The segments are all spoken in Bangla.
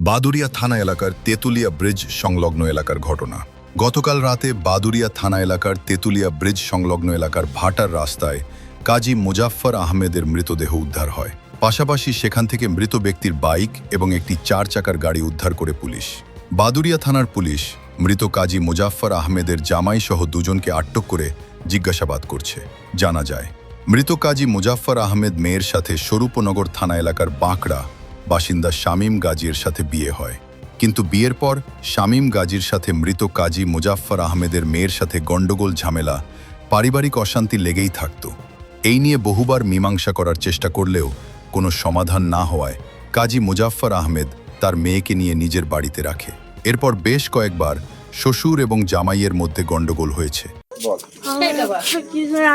বাদুড়িয়া থানা এলাকার তেতুলিয়া ব্রিজ সংলগ্ন এলাকার ঘটনা। গতকাল রাতে বাদুড়িয়া থানা এলাকার তেতুলিয়া ব্রিজ সংলগ্ন এলাকার ভাটার রাস্তায় কাজী মুজাফফর আহমেদের মৃতদেহ উদ্ধার হয়। পাশাপাশি সেখান থেকে মৃত ব্যক্তির বাইক এবং একটি 4 চাকার গাড়ি উদ্ধার করে পুলিশ। বাদুড়িয়া থানার পুলিশ মৃত কাজী মুজাফফর আহমেদের জামাই সহ দুজনকে আটক করে জিজ্ঞাসাবাদ করছে। জানা যায়, মৃত কাজী মুজাফফর আহমেদ মেয়ের সাথে স্বরূপনগর থানা এলাকার বাঁকড়া বাসিন্দা শামীম গাজীর সাথে বিয়ে হয়, কিন্তু বিয়ের পর শামীম গাজীর সাথে মৃত কাজী মুজাফফর আহমেদের মেয়ের সাথে গণ্ডগোল ঝামেলা, পারিবারিক অশান্তি লেগেই থাকত। এই নিয়ে বহুবার মীমাংসা করার চেষ্টা করলেও কোনো সমাধান না হওয়ায় কাজী মুজাফফর আহমেদ তার মেয়েকে নিয়ে নিজের বাড়িতে রাখে। এরপর বেশ কয়েকবার শ্বশুর এবং জামাইয়ের মধ্যে গণ্ডগোল হয়েছে।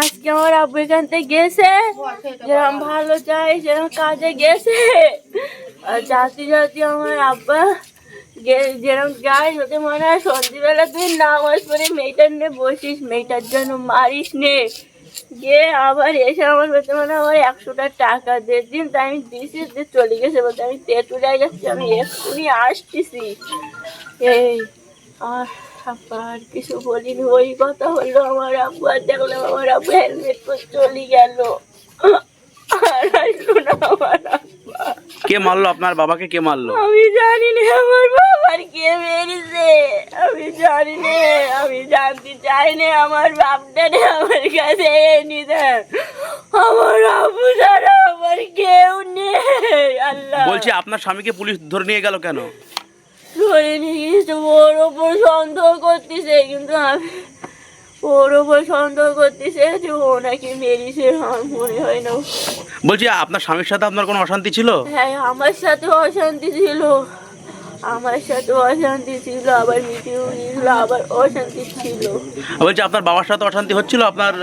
আজকে আমার আব্বু এখান থেকে গেছে, যেরকম ভালো চাই সেরকম কাজে গেছে। আর জাতি জাতি আমার আব্বা যেরকম যায়, ওতে মনে হয় সন্ধ্যেবেলা তুই নামাজ পড়ে মেয়েটার নিয়ে বসিস, মেয়েটার জন্য মারিস নে গিয়ে আবার এসে আমার বলতে মানে আমার 100টা টাকা দিয়ে দিন, তাই আমি দিছি, দিয়ে চলে গেছে বলতে আমি তেঁতুলিয়ায় যাচ্ছি, আমি এক্ষুনি আসতেছি। এই আর আব্বা আর কিছু বলিনি, ওই কথা হলো আমার আব্বু, আর দেখলাম আমার আব্বু হেলমেট করে চলে গেল। আর আসলো না আমার আব্বা। কে মারলো আপনার বাবাকে? কে মারলো? আমি জানি না আমার বাবার কে মেরেছে, আমি জানি না, আমি জানতে চাই না। আমার বাপটা আমার কাছে এনে দেন, আমার আব্বু ছাড়া আমার কেউ নেই। আল্লাহ বলছি, আপনার স্বামীকে পুলিশ ধরে নিয়ে গেল কেন? ধরে নিয়ে গেছে, ওর ওপর সন্দেহ করতেছে, কিন্তু আমি ওর ওপর সন্দেহ করতেছে যে ও নাকি মেরেছে, আমার মনে হয় না। বলছি, আপনার স্বামীর সাথে আপনার কোনো অশান্তি ছিল? হ্যাঁ, আমার সাথে অশান্তি ছিল, আমার সাথে অশান্তি ছিল, আবার মিটিও ছিল, আবার অশান্তি ছিল। বলছি, আপনার বাবার সাথে অশান্তি হচ্ছিল আপনার?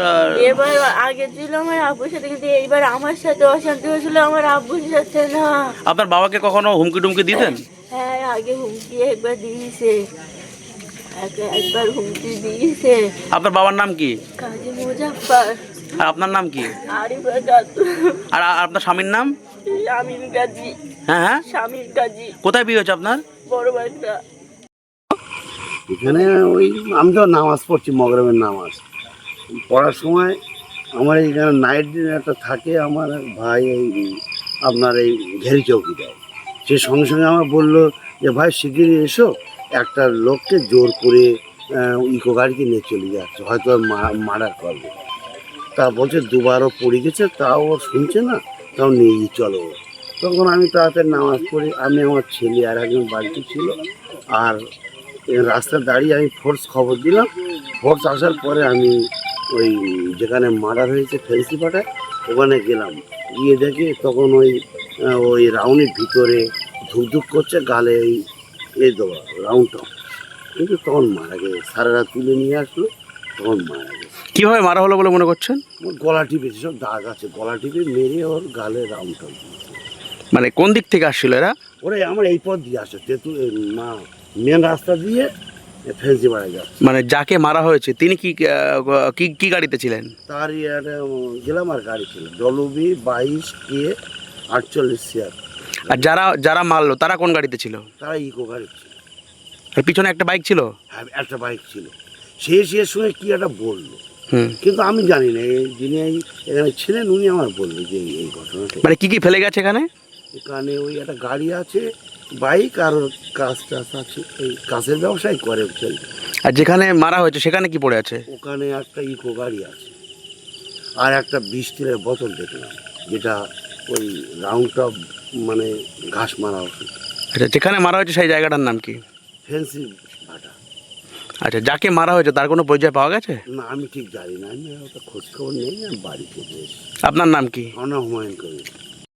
এবার আগে ছিল আমার আব্বুর সাথে, কিন্তু এইবার আমার সাথে অশান্তি হয়েছিল, আমার আব্বুর সাথে না। আপনার বাবাকে কখনো হুমকি টুমকি দিতেন? হ্যাঁ, আগে হুমকি একবার দিয়েছে, একবার হুমকি দিয়েছে। আপনার বাবার নাম কি? কাজী মুজাফফর। আর আপনার নাম কি? আরিফা খাতুন। আর আপনার স্বামীর নাম? শামীম গাজী। হ্যাঁ হ্যাঁ, শামীম গাজী। কোথায় বিয়ে হয়েছে আপনার? বড় বাড়িটা এখানে ওই আমি তো নামাজ পড়ছি, মগরিবের নামাজ পড়ার সময় আমার এইখানে নাইট একটা থাকে, আমার ভাই এই আপনার এই ঘেরি চৌকি দেয়। সে সঙ্গে সঙ্গে আমার বললো যে ভাই শিগগিরই এসো, একটা লোককে জোর করে ইকো গাড়িতে নিয়ে চলে যাচ্ছে, হয়তো মার্ডার করবে। তা বলছে দুবারও পড়ে গেছে, তাও ও শুনছে না, তাও নিয়ে চলো। তখন আমি তাড়াতাড়ি নামাজ পড়ি, আমি আমার ছেলে আর একজন বাড়িতে ছিল, আর রাস্তায় দাঁড়িয়ে আমি ফোর্স খবর দিলাম। ফোর্স আসার পরে আমি ওই যেখানে মার্ডার হয়েছে ফেন্সি পাটায় ওখানে গেলাম, গিয়ে দেখি তখন ওই রাউন্ডের ভিতরে ধুকধুক করছে, গালে এই দেওয়া রাউন্ডটা, কিন্তু তখন মারা গেছে। সারারা তুলে নিয়ে আসলো, তখন মারা গেছে। কিভাবে মারা হলো বলে মনে করছেন? ওর গলা টিপেছে, সব দাগ আছে, গলা টিপে মেরে ওর গালে রাউন্ডটা দিয়েছে। মানে কোন দিক থেকে আসছিল এরা? ওরা আমার এই পথ দিয়ে আসে, না মেন রাস্তা দিয়ে ফেন্সি পাড়ায় যাচ্ছে। মানে যাকে মারা হয়েছে তিনি কি কি গাড়িতে ছিলেন? তারই একটা গ্ল্যামার গাড়ি ছিল, WB22K48 আর যারা মারলো তারা কোন গাড়িতে ছিল? তারা ইকো গাড়ি ছিল। আর পিছনে একটা বাইক ছিল? হ্যাঁ, একটা বাইক ছিল। সে শুনে কি একটা বললো, হুম, কিন্তু আমি জানি না, যিনি এখানে ছিলেন উনি আমার বললো যে এই ঘটনাটা। মানে কি ফেলে গেছে এখানে? এখানে ওই একটা গাড়ি আছে, বাইক, আর কাজ টাজ আছে, এই কাছের ব্যবসায় করে চলবে। আর যেখানে মারা হয়েছে সেখানে কি পড়ে আছে? ওখানে একটা ইকো গাড়ি আছে, আর একটা 20 তেলের বোতল দেখলাম, যেটা ওই রাউন্ডটা মানে ঘাস মারা ওষুধ। আচ্ছা, যেখানে মারা হয়েছে সেই জায়গাটার নাম কি? ফেন্সি ভাটা। আচ্ছা, যাকে মারা হয়েছে তার কোনো পরিচয় পাওয়া গেছে? না, আমি ঠিক জানি না, আমি ওটা খোঁজ খবর নেই, আমি বাড়িতে এসেছি। আপনার নাম কি? আমার নাম হুমায়ুন কবির।